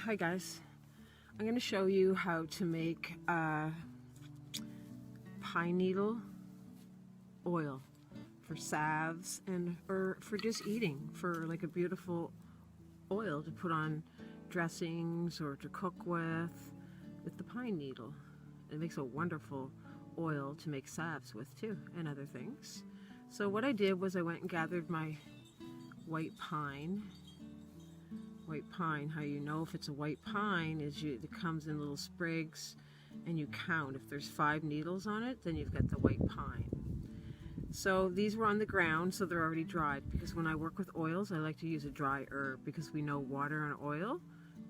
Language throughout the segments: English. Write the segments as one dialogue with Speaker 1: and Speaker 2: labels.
Speaker 1: Hi guys, I'm going to show you how to make pine needle oil for salves and or for just eating, for like a beautiful oil to put on dressings or to cook with the pine needle. It makes a wonderful oil to make salves with too, and other things. So what I did was I went and gathered my white pine. White pine, how you know if it's a white pine is it comes in little sprigs and you count. If there's 5 needles on it, then you've got the white pine. So these were on the ground, so they're already dried, because when I work with oils I like to use a dry herb, because we know water and oil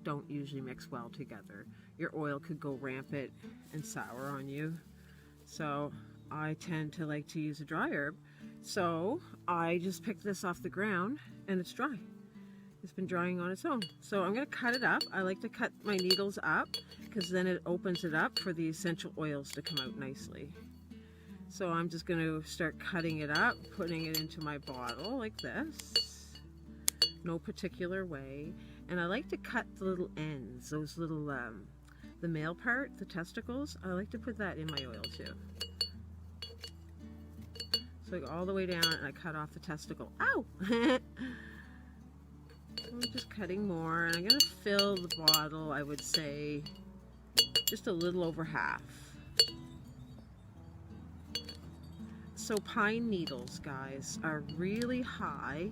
Speaker 1: don't usually mix well together. Your oil could go rampant and sour on you. So I tend to like to use a dry herb. So I just picked this off the ground and it's dry. It's been drying on its own. So I'm going to cut it up. I like to cut my needles up because then it opens it up for the essential oils to come out nicely. So I'm just going to start cutting it up, putting it into my bottle like this. No particular way. And I like to cut the little ends, those little, the male part, the testicles. I like to put that in my oil too. So I go all the way down and I cut off the testicle. Ow! I'm just cutting more, and I'm going to fill the bottle, I would say, just a little over half. So pine needles, guys, are really high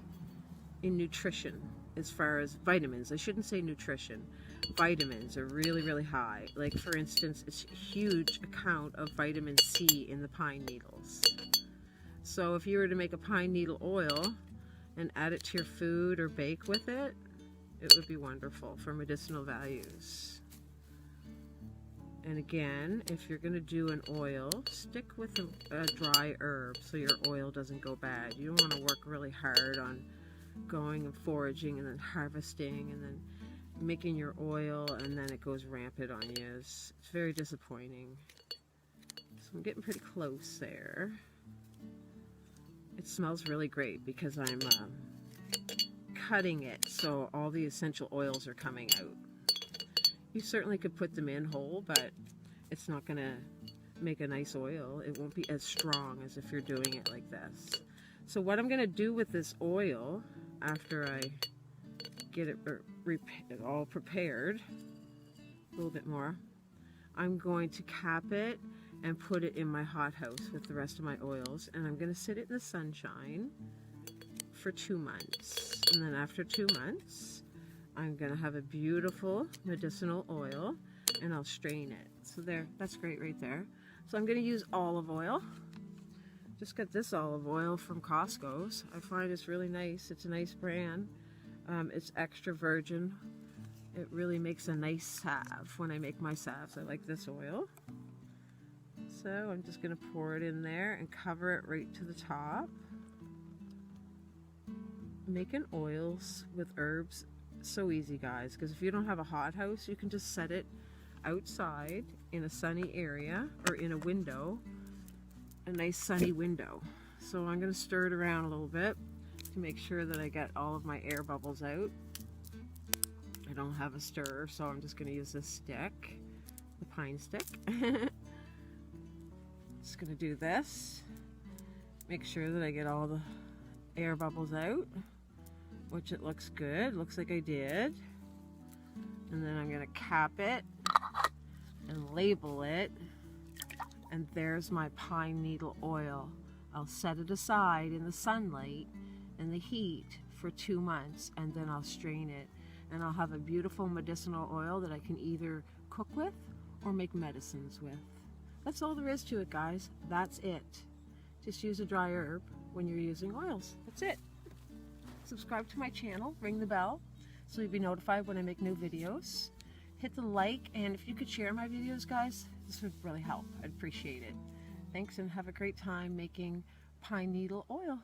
Speaker 1: in nutrition as far as vitamins. I shouldn't say nutrition. Vitamins are really, really high. Like, for instance, it's a huge amount of vitamin C in the pine needles. So if you were to make a pine needle oil and add it to your food or bake with it, it would be wonderful for medicinal values. And again, if you're going to do an oil, stick with a dry herb so your oil doesn't go bad. You don't want to work really hard on going and foraging and then harvesting and then making your oil and then it goes rampant on you. It's very disappointing. So I'm getting pretty close there. It smells really great because I'm cutting it so all the essential oils are coming out. You certainly could put them in whole, but it's not going to make a nice oil. It won't be as strong as if you're doing it like this. So what I'm going to do with this oil after I get it all prepared, a little bit more, I'm going to cap it and put it in my hothouse with the rest of my oils, and I'm going to sit it in the sunshine for 2 months. And then after 2 months, I'm going to have a beautiful medicinal oil, and I'll strain it. So there, that's great right there. So I'm going to use olive oil. Just got this olive oil from Costco's. I find it's really nice. It's a nice brand. It's extra virgin. It really makes a nice salve. When I make my salves, I like this oil. So I'm just going to pour it in there and cover it right to the top. Making oils with herbs, so easy, guys, because if you don't have a hothouse, you can just set it outside in a sunny area or in a window, a nice sunny window. So I'm going to stir it around a little bit to make sure that I get all of my air bubbles out. I don't have a stirrer, so I'm just going to use this stick, the pine stick. Just going to do this, make sure that I get all the air bubbles out, which it looks good, looks like I did. And then I'm going to cap it and label it, and there's my pine needle oil. I'll set it aside in the sunlight and the heat for 2 months, and then I'll strain it, and I'll have a beautiful medicinal oil that I can either cook with or make medicines with. That's all there is to it, guys. That's it. Just use a dry herb when you're using oils. That's it. Subscribe to my channel, ring the bell, so you'll be notified when I make new videos. Hit the like, and if you could share my videos, guys, this would really help. I'd appreciate it. Thanks, and have a great time making pine needle oil.